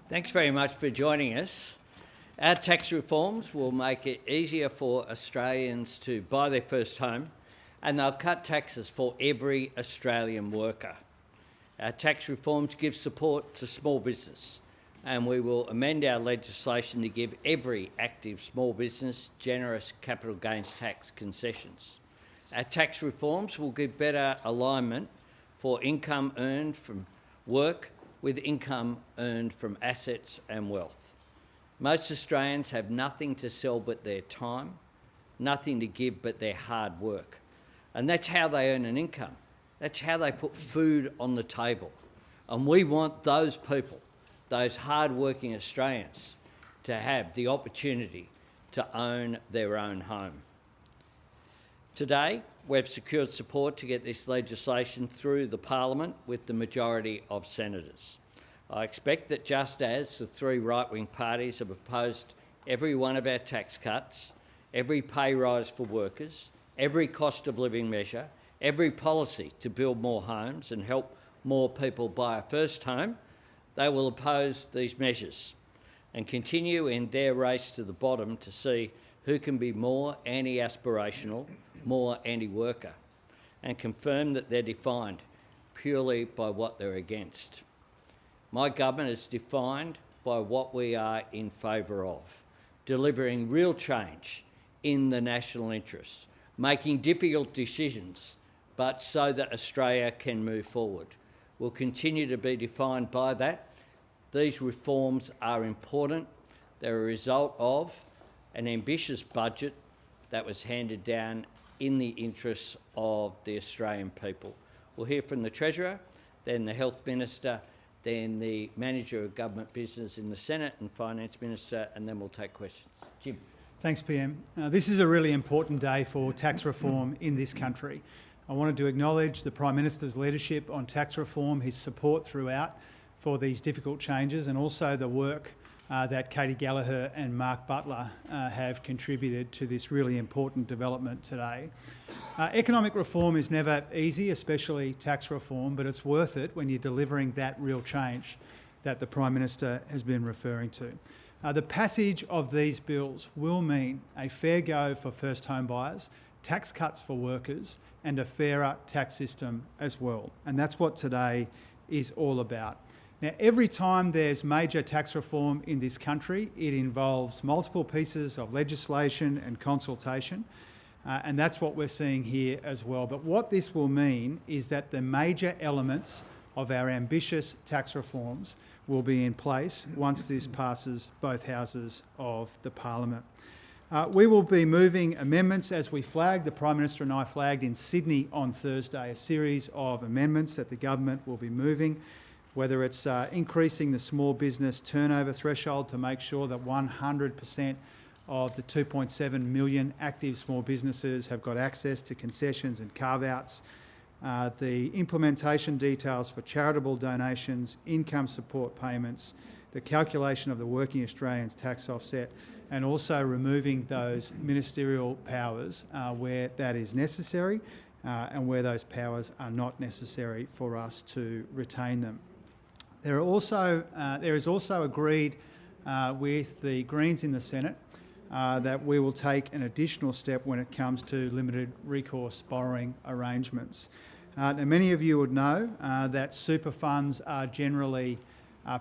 Thanks very much for joining us. Our tax reforms will make it easier for Australians to buy their first home, and they'll cut taxes for every Australian worker. Our tax reforms give support to small business, and we will amend our legislation to give every active small business generous capital gains tax concessions. Our tax reforms will give better alignment for income earned from work with income earned from assets and wealth. Most Australians have nothing to sell but their time, nothing to give but their hard work. And that's how they earn an income. That's how they put food on the table. And we want those people, those hard-working Australians, to have the opportunity to own their own home. Today, we've secured support to get this legislation through the Parliament with the majority of senators. I expect that just as the three right-wing parties have opposed every one of our tax cuts, every pay rise for workers, every cost of living measure, every policy to build more homes and help more people buy a first home, they will oppose these measures and continue in their race to the bottom to see who can be more anti-aspirational, more anti-worker, and confirm that they're defined purely by what they're against. My government is defined by what we are in favour of, delivering real change in the national interest, making difficult decisions, but so that Australia can move forward. We'll continue to be defined by that. These reforms are important. They're a result of an ambitious budget that was handed down in the interests of the Australian people. We'll hear from the Treasurer, then the Health Minister, then the Manager of Government Business in the Senate and Finance Minister, and then we'll take questions. Jim. Thanks, PM. This is a really important day for tax reform in this country. I wanted to acknowledge the Prime Minister's leadership on tax reform, his support throughout for these difficult changes, and also the work that Katie Gallagher and Mark Butler have contributed to this really important development today. Economic reform is never easy, especially tax reform, but it's worth it when you're delivering that real change that the Prime Minister has been referring to. The passage of these bills will mean a fair go for first home buyers, tax cuts for workers, and a fairer tax system as well. And that's what today is all about. Now, every time there's major tax reform in this country, it involves multiple pieces of legislation and consultation, and that's what we're seeing here as well. But what this will mean is that the major elements of our ambitious tax reforms will be in place once this passes both houses of the Parliament. We will be moving amendments as we flagged. The Prime Minister and I flagged in Sydney on Thursday a series of amendments that the government will be moving, whether it's increasing the small business turnover threshold to make sure that 100% of the 2.7 million active small businesses have got access to concessions and carve-outs, the implementation details for charitable donations, income support payments, the calculation of the Working Australians tax offset, and also removing those ministerial powers where that is necessary and where those powers are not necessary for us to retain them. There is also agreed with the Greens in the Senate that we will take an additional step when it comes to limited recourse borrowing arrangements. Now, many of you would know that super funds are generally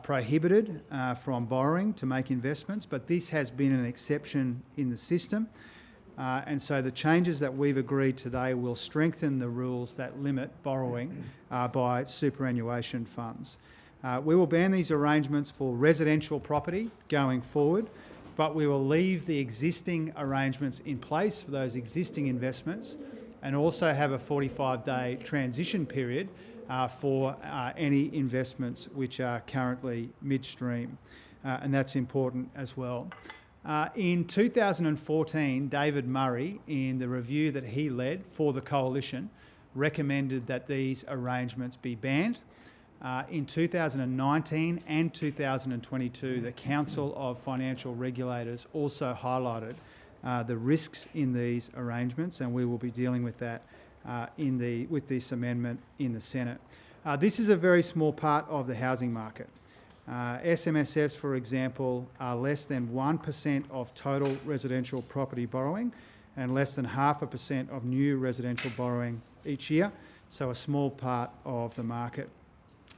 prohibited from borrowing to make investments, but this has been an exception in the system. And so the changes that we've agreed today will strengthen the rules that limit borrowing by superannuation funds. We will ban these arrangements for residential property going forward, but we will leave the existing arrangements in place for those existing investments and also have a 45-day transition period for any investments which are currently midstream, and that's important as well. In 2014, David Murray, in the review that he led for the Coalition, recommended that these arrangements be banned. In 2019 and 2022, the Council of Financial Regulators also highlighted the risks in these arrangements, and we will be dealing with that with this amendment in the Senate. This is a very small part of the housing market. SMSFs, for example, are less than 1% of total residential property borrowing and less than 0.5% of new residential borrowing each year, so a small part of the market.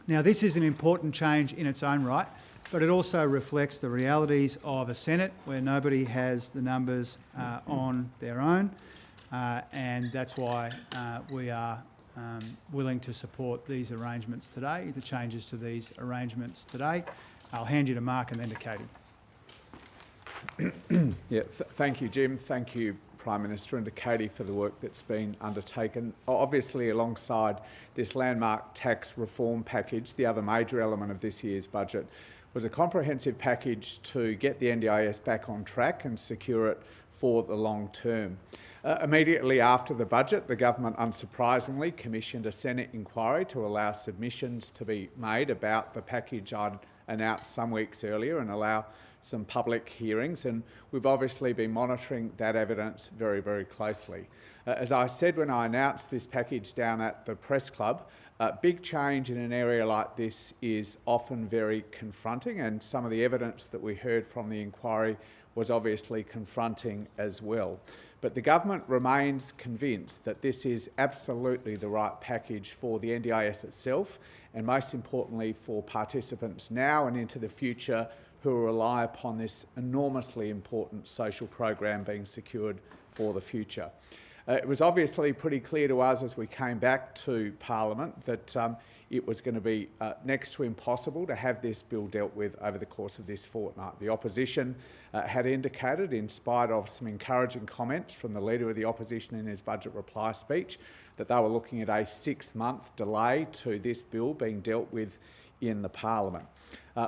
Now, this is an important change in its own right, but it also reflects the realities of a Senate where nobody has the numbers on their own, and that's why we are willing to support these arrangements today, the changes to these arrangements today. I'll hand you to Mark and then to Katie. Thank you, Jim. Thank you, Prime Minister, and to Katie for the work that's been undertaken. Obviously, alongside this landmark tax reform package, the other major element of this year's budget was a comprehensive package to get the NDIS back on track and secure it for the long term. Immediately after the budget, the government unsurprisingly commissioned a Senate inquiry to allow submissions to be made about the package I'd announced some weeks earlier and allow some public hearings, and we've obviously been monitoring that evidence very, very closely. As I said when I announced this package down at the Press Club, big change in an area like this is often very confronting, and some of the evidence that we heard from the inquiry was obviously confronting as well. But the government remains convinced that this is absolutely the right package for the NDIS itself, and most importantly for participants now and into the future who rely upon this enormously important social program being secured for the future. It was obviously pretty clear to us as we came back to Parliament that it was going to be next to impossible to have this bill dealt with over the course of this fortnight. The opposition had indicated, in spite of some encouraging comments from the Leader of the Opposition in his budget reply speech, that they were looking at a 6-month delay to this bill being dealt with in the Parliament.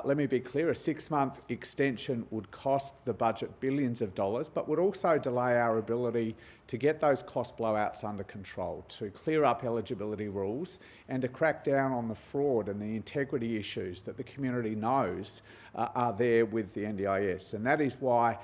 Let me be clear, a 6-month extension would cost the budget billions of dollars, but would also delay our ability to get those cost blowouts under control, to clear up eligibility rules and to crack down on the fraud and the integrity issues that the community knows are there with the NDIS. And that is why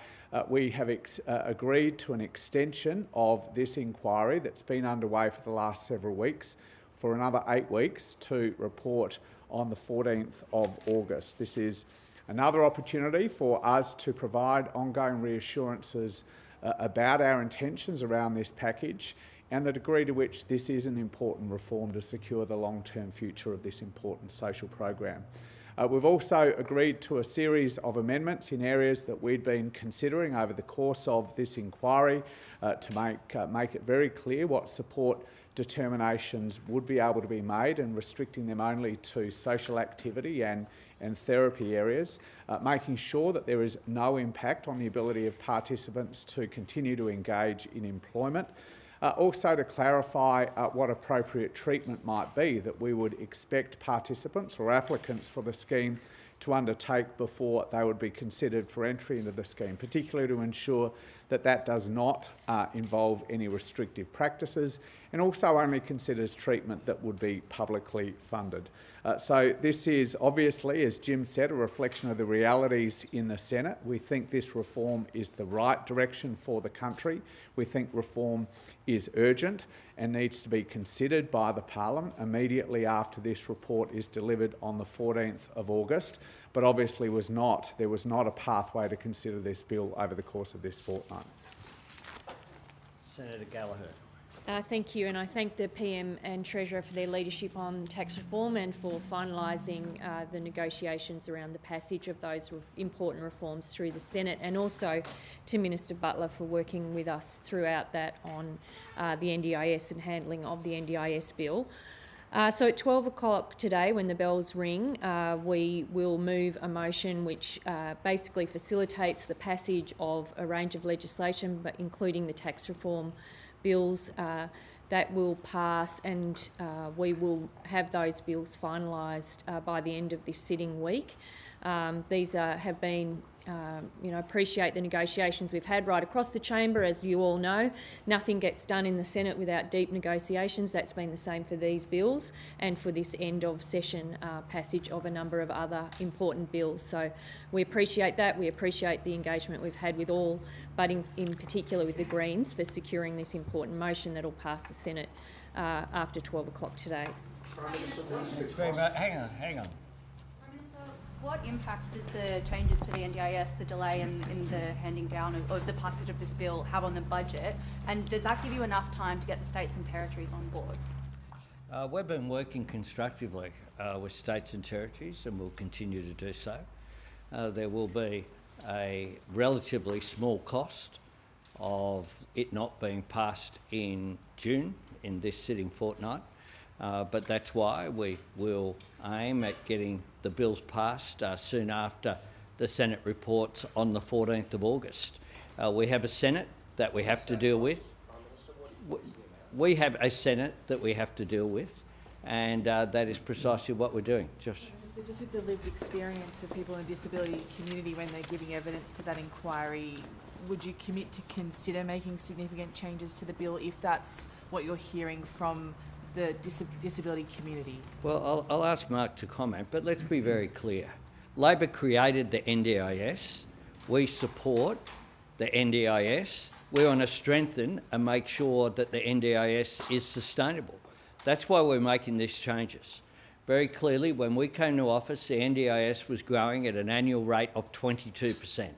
we have agreed to an extension of this inquiry that's been underway for the last several weeks for another 8 weeks to report on the 14th of August. This is another opportunity for us to provide ongoing reassurances about our intentions around this package and the degree to which this is an important reform to secure the long-term future of this important social program. We've also agreed to a series of amendments in areas that we'd been considering over the course of this inquiry to make it very clear what support determinations would be able to be made and restricting them only to social activity and therapy areas, making sure that there is no impact on the ability of participants to continue to engage in employment. Also to clarify what appropriate treatment might be that we would expect participants or applicants for the scheme to undertake before they would be considered for entry into the scheme, particularly to ensure that that does not involve any restrictive practices and also only considers treatment that would be publicly funded. So this is obviously, as Jim said, a reflection of the realities in the Senate. We think this reform is the right direction for the country. We think reform is urgent and needs to be considered by the Parliament immediately after this report is delivered on the 14th of August, but obviously there was not a pathway to consider this bill over the course of this fortnight. Senator Gallagher. Thank you, and I thank the PM and Treasurer for their leadership on tax reform and for finalising the negotiations around the passage of those important reforms through the Senate, and also to Minister Butler for working with us throughout that on the NDIS and handling of the NDIS bill. So at 12 o'clock today, when the bells ring, we will move a motion which basically facilitates the passage of a range of legislation, but including the tax reform bills that will pass, and we will have those bills finalised by the end of this sitting week. These have been, appreciate the negotiations we've had right across the chamber. As you all know, nothing gets done in the Senate without deep negotiations. That's been the same for these bills and for this end of session passage of a number of other important bills. So we appreciate that. We appreciate the engagement we've had with all, but in particular with the Greens, for securing this important motion that will pass the Senate after 12 o'clock today. Hang on. What impact does the changes to the NDIS, the delay in the handing down of the passage of this bill have on the budget? And does that give you enough time to get the states and territories on board? We've been working constructively with states and territories, and we'll continue to do so. There will be a relatively small cost of it not being passed in June, in this sitting fortnight, but that's why we will aim at getting the bills passed soon after the Senate reports on the 14th of August. We have a Senate that we have to deal with. We have a Senate that we have to deal with, and that is precisely what we're doing. Josh. So just with the lived experience of people in the disability community when they're giving evidence to that inquiry, would you commit to consider making significant changes to the bill if that's what you're hearing from the disability community? Well, I'll ask Mark to comment, but let's be very clear. Labor created the NDIS. We support the NDIS. We want to strengthen and make sure that the NDIS is sustainable. That's why we're making these changes. Very clearly, when we came to office, the NDIS was growing at an annual rate of 22%.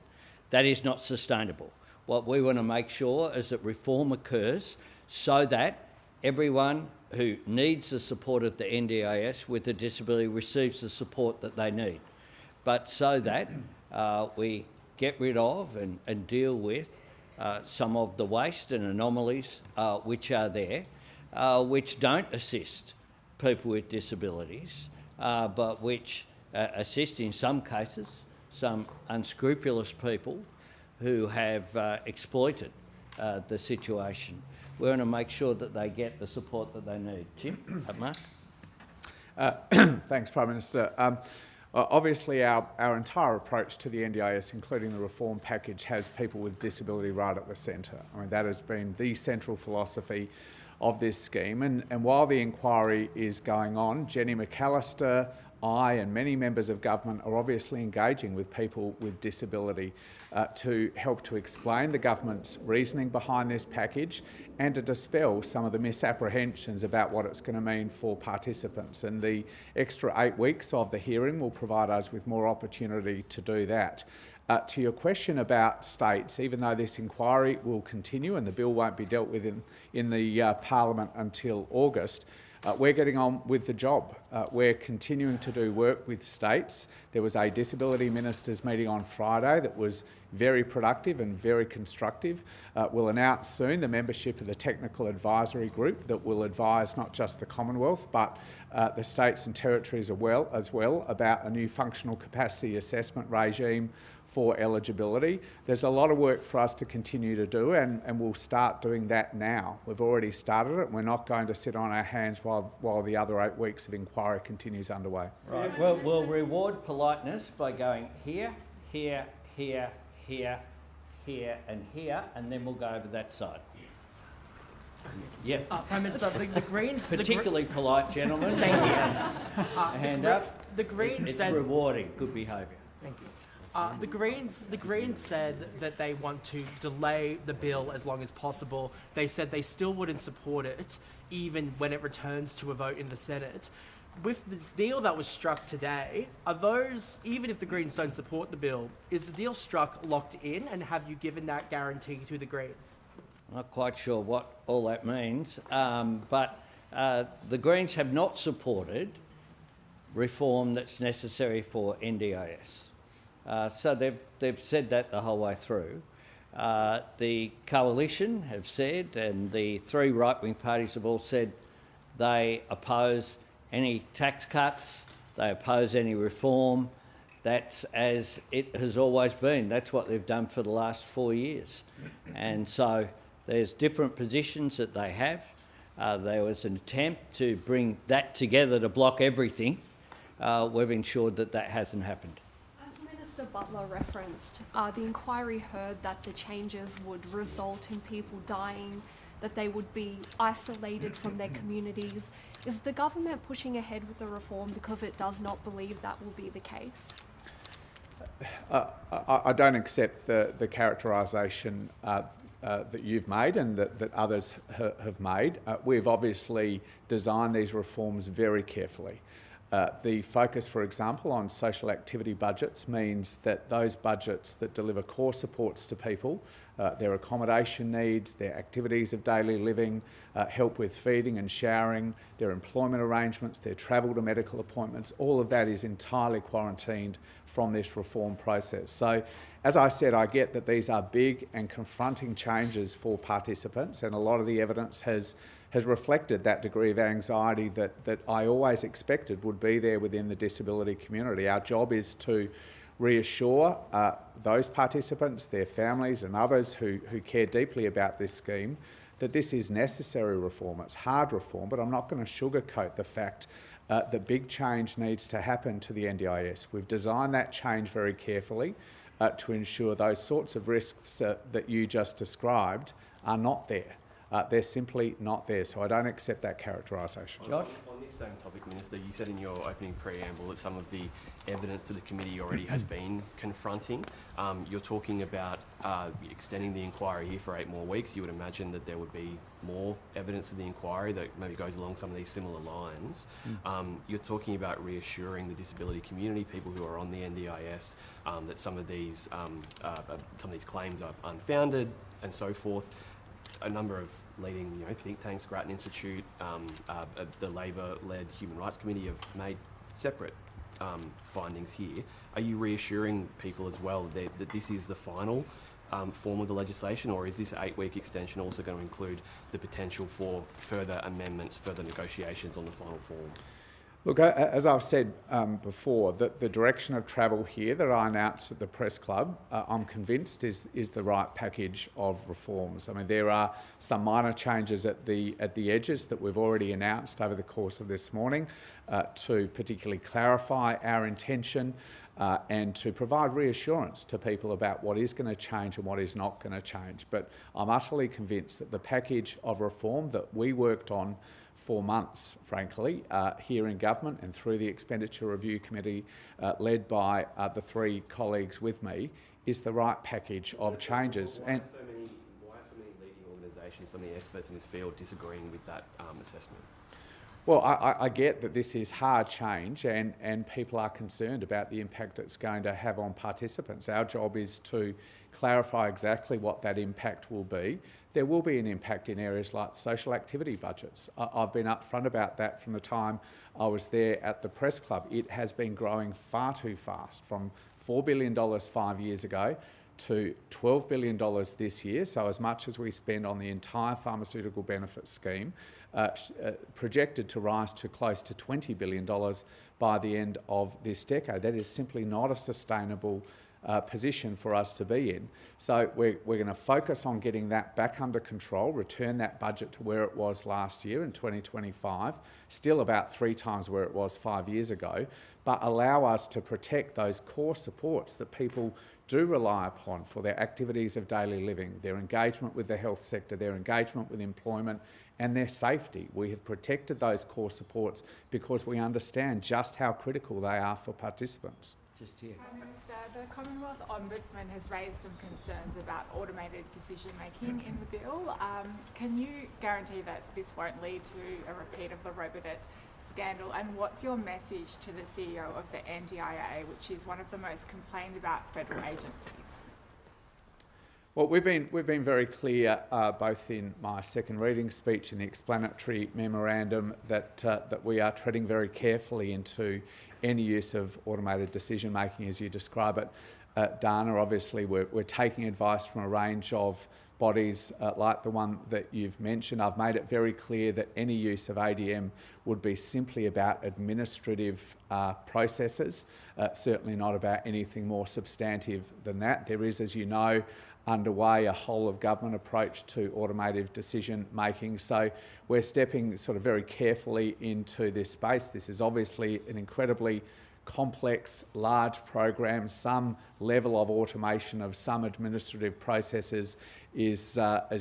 That is not sustainable. What we want to make sure is that reform occurs so that everyone who needs the support of the NDIS with a disability receives the support that they need. But so that we get rid of and deal with some of the waste and anomalies which are there, which don't assist people with disabilities, but which assist in some cases some unscrupulous people who have exploited the situation. We want to make sure that they get the support that they need. Jim, Mark? Thanks, Prime Minister. Obviously, our entire approach to the NDIS, including the reform package, has people with disability right at the centre. I mean, that has been the central philosophy of this scheme. And while the inquiry is going on, Jenny McAllister, I and many members of government are obviously engaging with people with disability to help to explain the government's reasoning behind this package and to dispel some of the misapprehensions about what it's going to mean for participants. And the extra 8 weeks of the hearing will provide us with more opportunity to do that. To your question about states, even though this inquiry will continue and the bill won't be dealt with in the Parliament until August, we're getting on with the job. We're continuing to do work with states. There was a disability ministers meeting on Friday that was very productive and very constructive. We'll announce soon the membership of the technical advisory group that will advise not just the Commonwealth but the states and territories as well about a new functional capacity assessment regime for eligibility. There's a lot of work for us to continue to do, and we'll start doing that now. We've already started it. We're not going to sit on our hands while the other 8 weeks of inquiry continues underway. Right. Well, we'll reward politeness by going here, here, here, here, here and here, and then we'll go over that side. Yeah. Prime Minister, the Greens... Particularly polite gentlemen. Thank you. Hand up. The Greens it's said... rewarding, good behaviour. Thank you. The Greens said that they want to delay the bill as long as possible. They said they still wouldn't support it, even when it returns to a vote in the Senate. With the deal that was struck today, are those, even if the Greens don't support the bill, is the deal struck locked in, and have you given that guarantee to the Greens? I'm not quite sure what all that means, but the Greens have not supported reform that's necessary for NDIS. So they've said that the whole way through. The coalition have said, and the three right-wing parties have all said, they oppose any tax cuts, they oppose any reform. That's as it has always been. That's what they've done for the last 4 years. And so there's different positions that they have. There was an attempt to bring that together to block everything. We've ensured that that hasn't happened. Minister Butler referenced, the inquiry heard that the changes would result in people dying, that they would be isolated from their communities. Is the government pushing ahead with the reform because it does not believe that will be the case? I don't accept the characterisation that you've made and that others have made. We've obviously designed these reforms very carefully. The focus, for example, on social activity budgets means that those budgets that deliver core supports to people, their accommodation needs, their activities of daily living, help with feeding and showering, their employment arrangements, their travel to medical appointments, all of that is entirely quarantined from this reform process. So, as I said, I get that these are big and confronting changes for participants, and a lot of the evidence has reflected that degree of anxiety that I always expected would be there within the disability community. Our job is to reassure those participants, their families and others who care deeply about this scheme that this is necessary reform. It's hard reform, but I'm not going to sugarcoat the fact that big change needs to happen to the NDIS. We've designed that change very carefully to ensure those sorts of risks that you just described are not there. They're simply not there, so I don't accept that characterisation. Josh? On this same topic, Minister, you said in your opening preamble that some of the evidence to the committee already has been confronting. You're talking about extending the inquiry here for 8 more weeks. You would imagine that there would be more evidence of the inquiry that maybe goes along some of these similar lines. You're talking about reassuring the disability community, people who are on the NDIS, that some of these claims are unfounded and so forth. A number of leading think tanks, Grattan Institute, the Labor-led Human Rights Committee have made separate findings here. Are you reassuring people as well that this is the final form of the legislation, or is this 8-week extension also going to include the potential for further amendments, further negotiations on the final form? Look, as I've said before, the direction of travel here that I announced at the Press Club, I'm convinced is the right package of reforms. I mean, there are some minor changes at the edges that we've already announced over the course of this morning to particularly clarify our intention and to provide reassurance to people about what is going to change and what is not going to change. But I'm utterly convinced that the package of reform that we worked on for months, frankly, here in government and through the Expenditure Review Committee led by the 3 colleagues with me, is the right package of changes. Why are so many leading organisations, so many experts in this field disagreeing with that assessment? Well, I get that this is hard change and people are concerned about the impact it's going to have on participants. Our job is to clarify exactly what that impact will be. There will be an impact in areas like social activity budgets. I've been upfront about that from the time I was there at the Press Club. It has been growing far too fast, from $4 billion 5 years ago to $12 billion this year, so as much as we spend on the entire pharmaceutical benefit scheme, projected to rise to close to $20 billion by the end of this decade. That is simply not a sustainable position for us to be in. So we're going to focus on getting that back under control, return that budget to where it was last year in 2025, still about 3 times where it was 5 years ago, but allow us to protect those core supports that people do rely upon for their activities of daily living, their engagement with the health sector, their engagement with employment and their safety. We have protected those core supports because we understand just how critical they are for participants. Just here. Prime Minister, the Commonwealth Ombudsman has raised some concerns about automated decision-making in the bill. Can you guarantee that this won't lead to a repeat of the Robodebt scandal? And what's your message to the CEO of the NDIA, which is one of the most complained about federal agencies? Well, we've been very clear, both in my second reading speech and the explanatory memorandum, that we are treading very carefully into any use of automated decision making, as you describe it, Dana. Obviously, we're taking advice from a range of bodies like the one that you've mentioned. I've made it very clear that any use of ADM would be simply about administrative processes, certainly not about anything more substantive than that. There is, as you know, underway a whole of government approach to automated decision making. So we're stepping sort of very carefully into this space. This is obviously an incredibly complex, large program. Some level of automation of some administrative processes is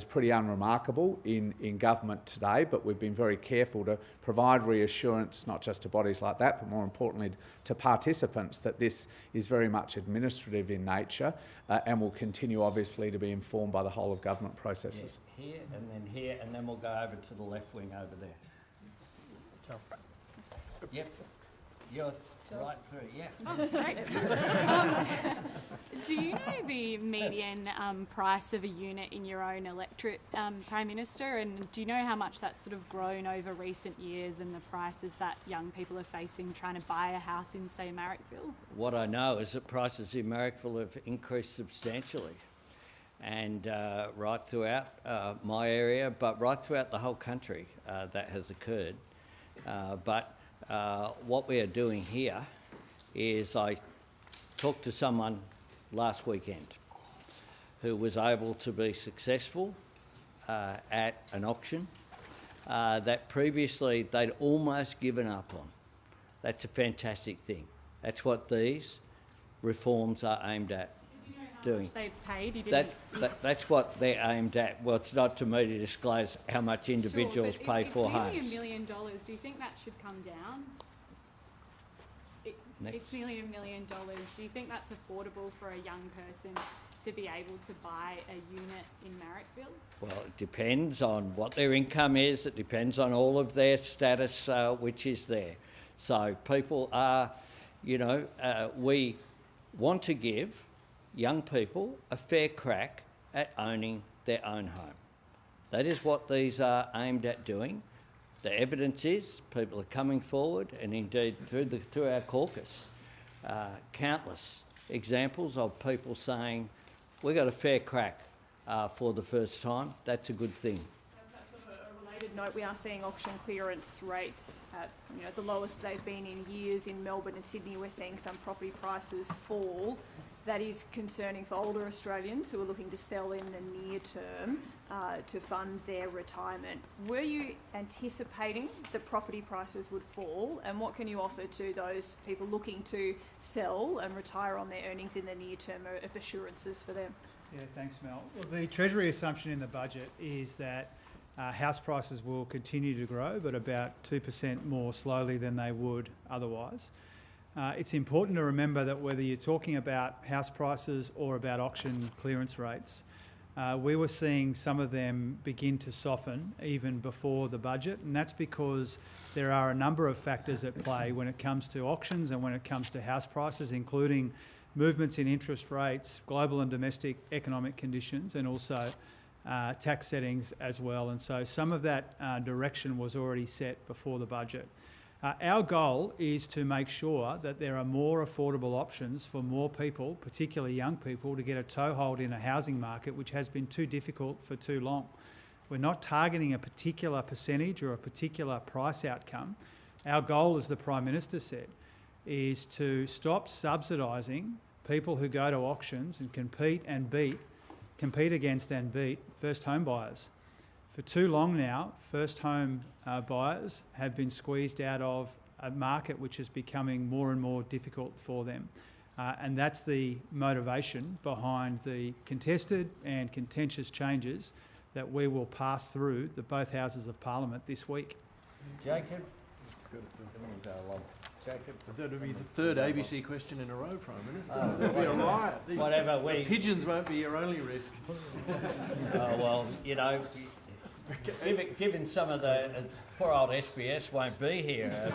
pretty unremarkable in government today, but we've been very careful to provide reassurance, not just to bodies like that, but more importantly to participants, that this is very much administrative in nature and will continue obviously to be informed by the whole of government processes. Yeah, here, and then we'll go over to the left wing over there. Yep. You're right through, yeah. Oh, great. Do you know the median price of a unit in your own electorate, Prime Minister? And do you know how much that's sort of grown over recent years and the prices that young people are facing trying to buy a house in, say, Marrickville? What I know is that prices in Marrickville have increased substantially, and right throughout my area, but right throughout the whole country that has occurred. But what we are doing here is I talked to someone last weekend who was able to be successful at an auction that previously they'd almost given up on. That's a fantastic thing. That's what these reforms are aimed at doing. They paid. You didn't. That's what they're aimed at. Well, it's not to me to disclose how much individuals sure, pay for homes. It's nearly $1 million. Do you think that should come down? It's nearly $1 million. Do you think that's affordable for a young person to be able to buy a unit in Marrickville? Well, it depends on what their income is. It depends on all of their status, which is there. So people are, we want to give young people a fair crack at owning their own home. That is what these are aimed at doing. The evidence is people are coming forward, and indeed through our caucus, countless examples of people saying, we got a fair crack for the first time. That's a good thing. That's sort of a related note. We are seeing auction clearance rates at the lowest they've been in years in Melbourne and Sydney. We're seeing some property prices fall. That is concerning for older Australians who are looking to sell in the near term to fund their retirement. Were you anticipating that property prices would fall, and what can you offer to those people looking to sell and retire on their earnings in the near term of assurances for them? Yeah, thanks, Mel. Well, the Treasury assumption in the budget is that house prices will continue to grow, but about 2% more slowly than they would otherwise. It's important to remember that whether you're talking about house prices or about auction clearance rates, we were seeing some of them begin to soften even before the budget, and that's because there are a number of factors at play when it comes to auctions and when it comes to house prices, including movements in interest rates, global and domestic economic conditions, and also tax settings as well. And so some of that direction was already set before the budget. Our goal is to make sure that there are more affordable options for more people, particularly young people, to get a toehold in a housing market which has been too difficult for too long. We're not targeting a particular percentage or a particular price outcome. Our goal, as the Prime Minister said, is to stop subsidising people who go to auctions and compete against and beat first home buyers. For too long now, first home buyers have been squeezed out of a market which is becoming more and more difficult for them. And that's the motivation behind the contested and contentious changes that we will pass through both Houses of Parliament this week. Jacob? Jacob? That would be the third ABC question in a row, Prime Minister. There'll be a riot. Whatever. Pigeons won't be your only risk. Given some of the poor old SBS won't be here,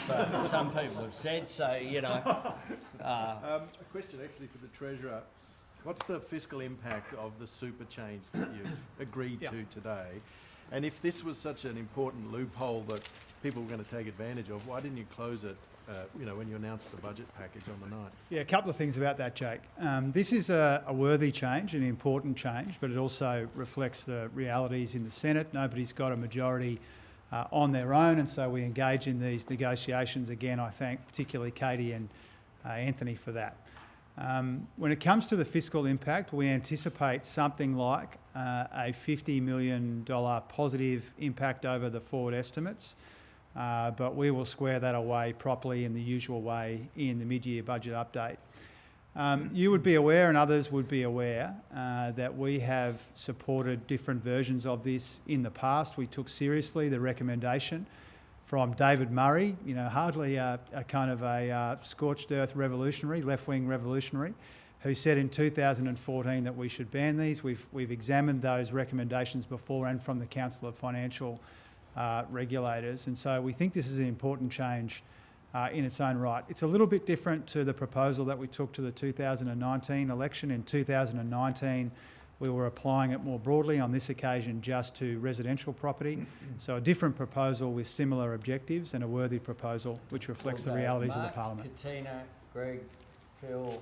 some people have said, so A question actually for the Treasurer. What's the fiscal impact of the super change that you've agreed to today? And if this was such an important loophole that people were going to take advantage of, why didn't you close it when you announced the budget package on the 9th? Yeah, a couple of things about that, Jake. This is a worthy change, an important change, but it also reflects the realities in the Senate. Nobody's got a majority on their own, and so we engage in these negotiations. Again, I thank particularly Katie and Anthony for that. When it comes to the fiscal impact, we anticipate something like a $50 million positive impact over the forward estimates. But we will square that away properly in the usual way in the mid-year budget update. You would be aware, and others would be aware, that we have supported different versions of this in the past. We took seriously the recommendation from David Murray, hardly a kind of a scorched earth revolutionary, left-wing revolutionary, who said in 2014 that we should ban these. We've examined those recommendations before, and from the Council of Financial Regulators, and so we think this is an important change in its own right. It's a little bit different to the proposal that we took to the 2019 election. In 2019, we were applying it more broadly, on this occasion just to residential property. So a different proposal with similar objectives, and a worthy proposal which reflects the realities of the Parliament. Katina, Greg, Phil,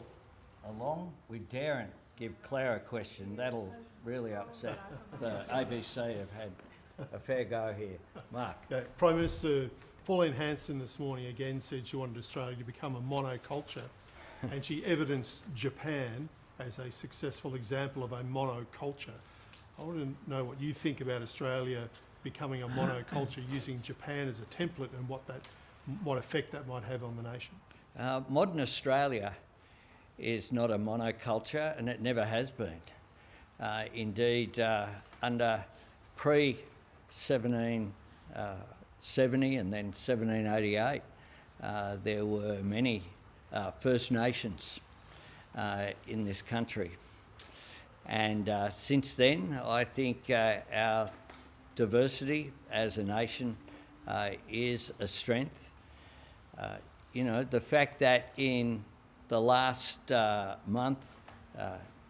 along. We daren't give Claire a question. That'll really upset the ABC. Have had a fair go here. Mark. Okay. Prime Minister Pauline Hanson this morning again said she wanted Australia to become a monoculture, and she evidenced Japan as a successful example of a monoculture. I want to know what you think about Australia becoming a monoculture using Japan as a template, and what effect that might have on the nation. Modern Australia is not a monoculture, and it never has been. Indeed, under pre-1770 and then 1788, there were many First Nations in this country. And since then, I think our diversity as a nation is a strength. You know, the fact that in the last month,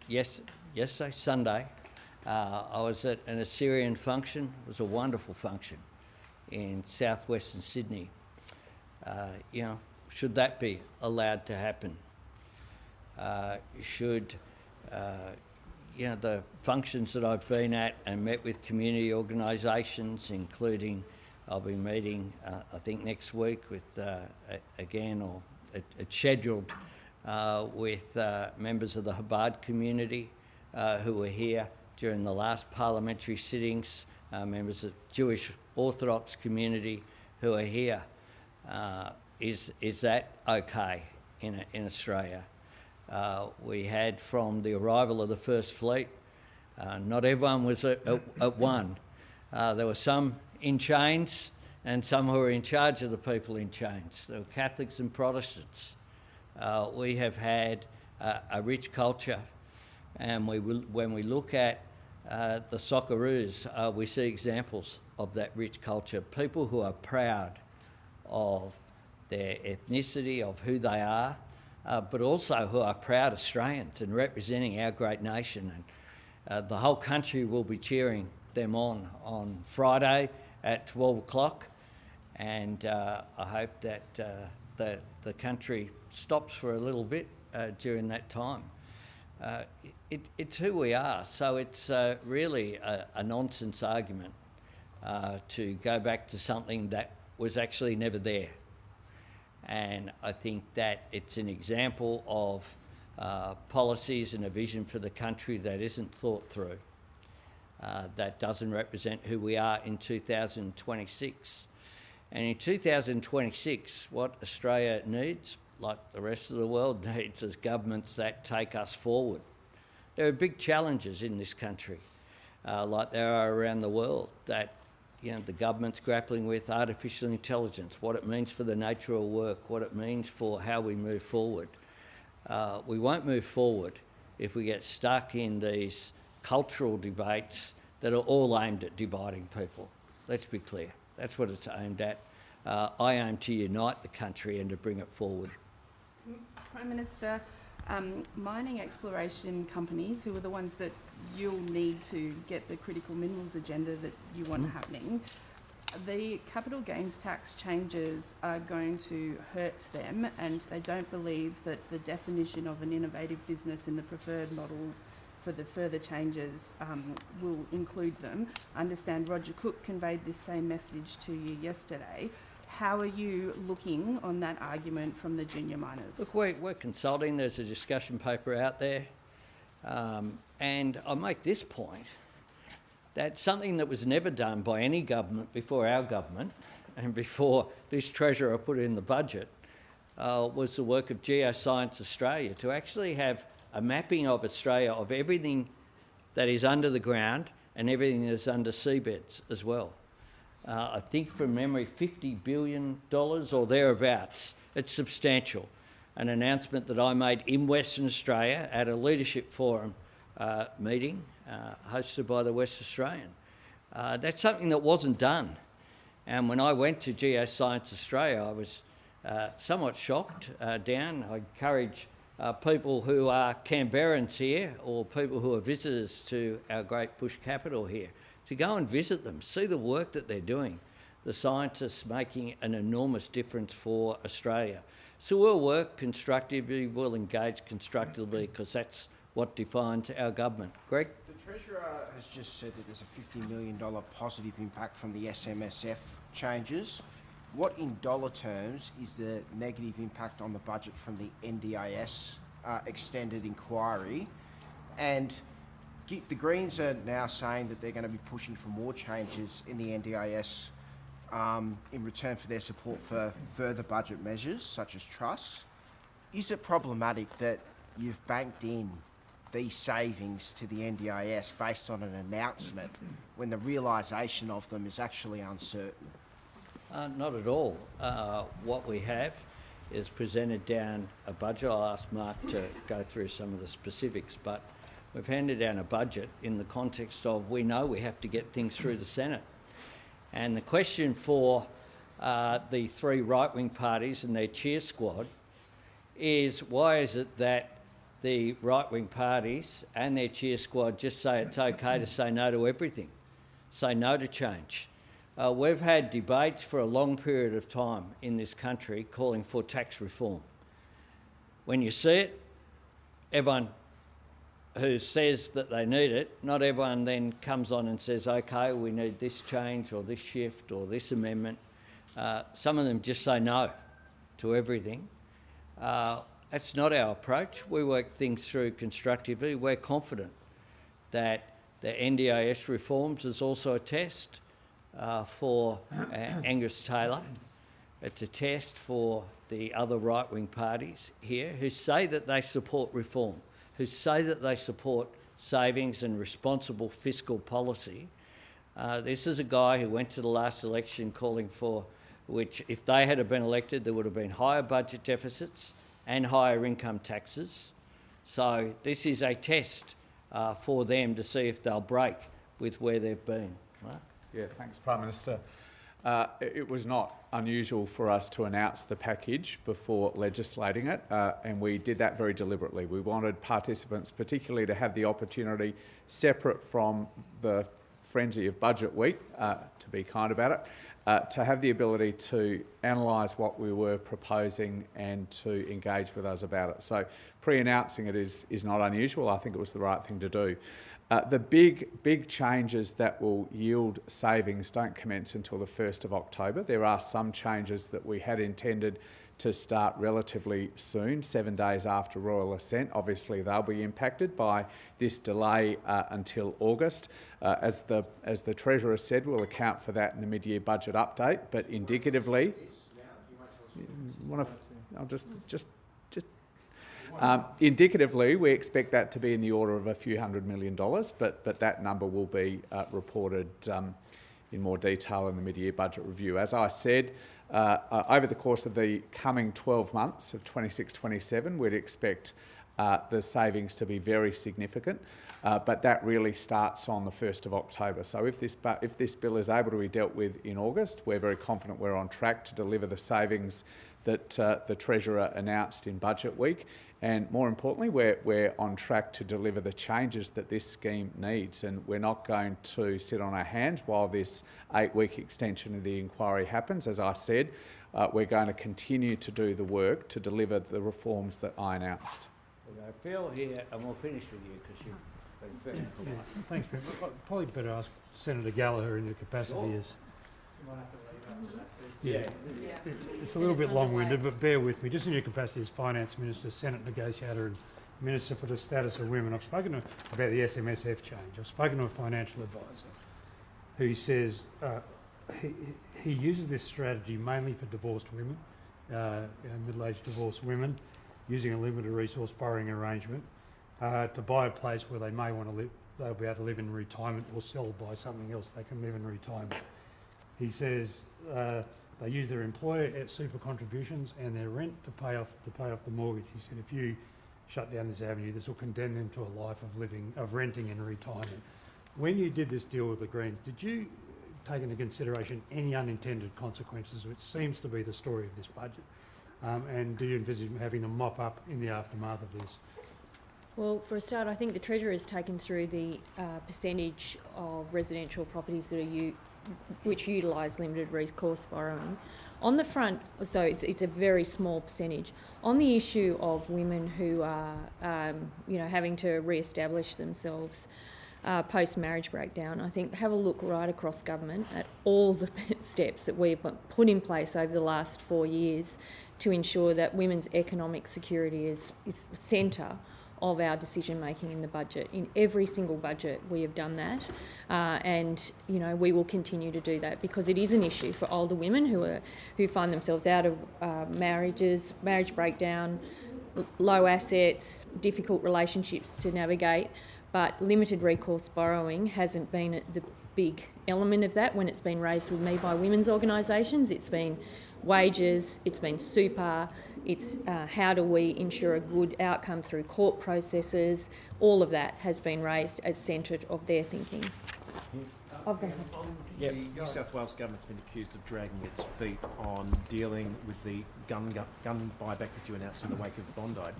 yesterday, Sunday, I was at an Assyrian function. It was a wonderful function in southwestern Sydney. You know, should that be allowed to happen? Should, you know, the functions that I've been at and met with community organisations, including I'll be meeting, I think next week with, again, or it's scheduled with members of the Chabad community who were here during the last parliamentary sittings, members of the Jewish Orthodox community who are here. Is that okay in Australia? We had, from the arrival of the First Fleet, not everyone was at one. There were some in chains and some who were in charge of the people in chains. There were Catholics and Protestants. We have had a rich culture, and when we look at the Socceroos, we see examples of that rich culture. People who are proud of their ethnicity, of who they are, but also who are proud Australians and representing our great nation. And the whole country will be cheering them on Friday at 12 o'clock. And I hope that the country stops for a little bit during that time. It's who we are, so it's really a nonsense argument to go back to something that was actually never there. And I think that it's an example of policies and a vision for the country that isn't thought through, that doesn't represent who we are in 2026. And in 2026, what Australia needs, like the rest of the world needs, is governments that take us forward. There are big challenges in this country, like there are around the world, that, you know, the government's grappling with artificial intelligence, what it means for the nature of work, what it means for how we move forward. We won't move forward if we get stuck in these cultural debates that are all aimed at dividing people. Let's be clear. That's what it's aimed at. I aim to unite the country and to bring it forward. Prime Minister, mining exploration companies, who are the ones that you'll need to get the critical minerals agenda that you want happening, the capital gains tax changes are going to hurt them, and they don't believe that the definition of an innovative business in the preferred model for the further changes will include them. I understand Roger Cook conveyed this same message to you yesterday. How are you looking on that argument from the junior miners? Look, we're consulting. There's a discussion paper out there. And I make this point, that something that was never done by any government before our government and before this Treasurer put in the budget was the work of Geoscience Australia, to actually have a mapping of Australia of everything that is under the ground and everything that is under seabeds as well. I think from memory, $50 billion or thereabouts. It's substantial. An announcement that I made in Western Australia at a leadership forum meeting hosted by the West Australian. That's something that wasn't done. And when I went to Geoscience Australia, I was somewhat shocked, Dan. I encourage people who are Canberrans here or people who are visitors to our great bush capital here to go and visit them, see the work that they're doing. The scientists making an enormous difference for Australia. So we'll work constructively, we'll engage constructively, because that's what defines our government. Greg? The Treasurer has just said that there's a $50 million positive impact from the SMSF changes. What, in dollar terms, is the negative impact on the budget from the NDIS extended inquiry? And the Greens are now saying that they're going to be pushing for more changes in the NDIS in return for their support for further budget measures, such as trusts. Is it problematic that you've banked in these savings to the NDIS based on an announcement when the realisation of them is actually uncertain? Not at all. What we have is presented down a budget. I'll ask Mark to go through some of the specifics, but we've handed down a budget in the context of we know we have to get things through the Senate. And the question for the three right-wing parties and their cheer squad is, why is it that the right-wing parties and their cheer squad just say it's okay to say no to everything, say no to change? We've had debates for a long period of time in this country calling for tax reform. When you see it, everyone who says that they need it, not everyone then comes on and says, okay, we need this change or this shift or this amendment. Some of them just say no to everything. That's not our approach. We work things through constructively. We're confident that the NDIS reforms is also a test for Angus Taylor. It's a test for the other right-wing parties here who say that they support reform, who say that they support savings and responsible fiscal policy. This is a guy who went to the last election calling for, which if they had been elected, there would have been higher budget deficits and higher income taxes. So this is a test for them to see if they'll break with where they've been. Mark? Yeah, thanks, Prime Minister. It was not unusual for us to announce the package before legislating it, and we did that very deliberately. We wanted participants particularly to have the opportunity, separate from the frenzy of budget week, to be kind about it, to have the ability to analyse what we were proposing and to engage with us about it. So pre-announcing it is not unusual. I think it was the right thing to do. The big changes that will yield savings don't commence until the 1st of October. There are some changes that we had intended to start relatively soon, 7 days after royal assent. Obviously, they'll be impacted by this delay until August. As the Treasurer said, we'll account for that in the mid-year budget update. But indicatively, indicatively, we expect that to be in the order of a few $100 million, but that number will be reported in more detail in the mid-year budget review. As I said, over the course of the coming 12 months of 26-27, we'd expect the savings to be very significant, but that really starts on the 1st of October. So if this bill is able to be dealt with in August, we're very confident we're on track to deliver the savings that the Treasurer announced in Budget Week. And more importantly, we're on track to deliver the changes that this scheme needs. And we're not going to sit on our hands while this 8-week extension of the inquiry happens. As I said, we're going to continue to do the work to deliver the reforms that I announced. Phil here, and we'll finish with you because you've been very polite. Yeah, thanks, Ben. Probably better ask Senator Gallagher in your capacity as... Yeah, it's a little bit long-winded, but bear with me. Just in your capacity as Finance Minister, Senate Negotiator and Minister for the Status of Women, I've spoken about the SMSF change. I've spoken to a financial advisor who says he uses this strategy mainly for divorced women, middle-aged divorced women, using a limited resource borrowing arrangement to buy a place where they may want to live, they'll be able to live in retirement or sell, buy something else they can live in retirement. He says they use their employer super contributions and their rent to pay off the mortgage. He said if you shut down this avenue, this will condemn them to a life of renting in retirement. When you did this deal with the Greens, did you take into consideration any unintended consequences, which seems to be the story of this budget? And do you envisage having to mop up in the aftermath of this? Well, for a start, I think the Treasurer has taken through the percentage of residential properties that are which utilise limited recourse borrowing. On the front, so it's a very small percentage. On the issue of women who are, having to re-establish themselves post-marriage breakdown, I think have a look right across government at all the steps that we've put in place over the last 4 years to ensure that women's economic security is centre of our decision making in the budget. In every single budget we have done that, and we will continue to do that because it is an issue for older women who find themselves out of marriage breakdown, low assets, difficult relationships to navigate. But limited recourse borrowing hasn't been the big element of that when it's been raised with me by women's organisations. It's been wages, it's been super, it's how do we ensure a good outcome through court processes. All of that has been raised as centred of their thinking. The New South Wales government's been accused of dragging its feet on dealing with the gun buyback that you announced in the wake of Bondi.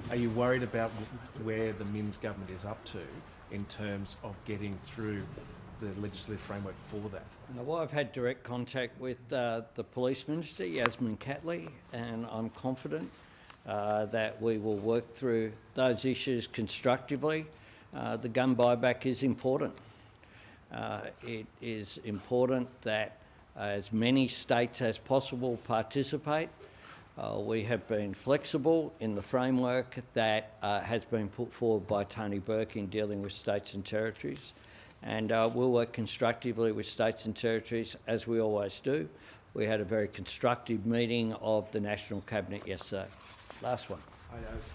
Are you worried about where the Minns government is up to in terms of getting through the legislative framework for that? Well, I've had direct contact with the Police Minister, Yasmin Catley, and I'm confident that we will work through those issues constructively. The gun buyback is important. It is important that as many states as possible participate. We have been flexible in the framework that has been put forward by Tony Burke in dealing with states and territories, and we'll work constructively with states and territories as we always do. We had a very constructive meeting of the National Cabinet yesterday. Last one.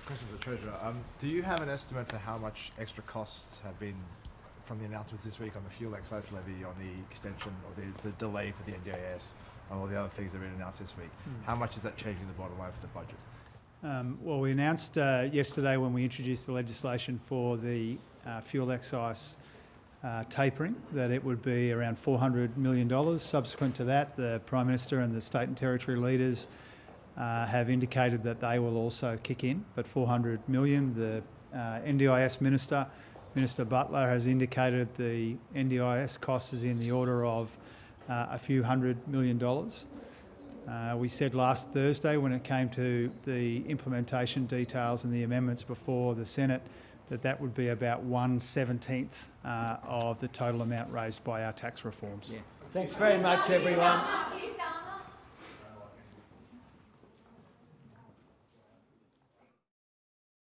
Question for the Treasurer. Do you have an estimate for how much extra costs have been from the announcements this week on the fuel excise levy, on the extension or the delay for the NDIS, and all the other things that have been announced this week? How much is that changing the bottom line for the budget? Well, we announced yesterday when we introduced the legislation for the fuel excise tapering that it would be around $400 million. Subsequent to that, the Prime Minister and the state and territory leaders have indicated that they will also kick in, but $400 million. The NDIS Minister Butler has indicated the NDIS cost is in the order of a few $100 million. We said last Thursday when it came to the implementation details and the amendments before the Senate that would be about 1/17 of the total amount raised by our tax reforms. Yeah. Thanks very much, everyone.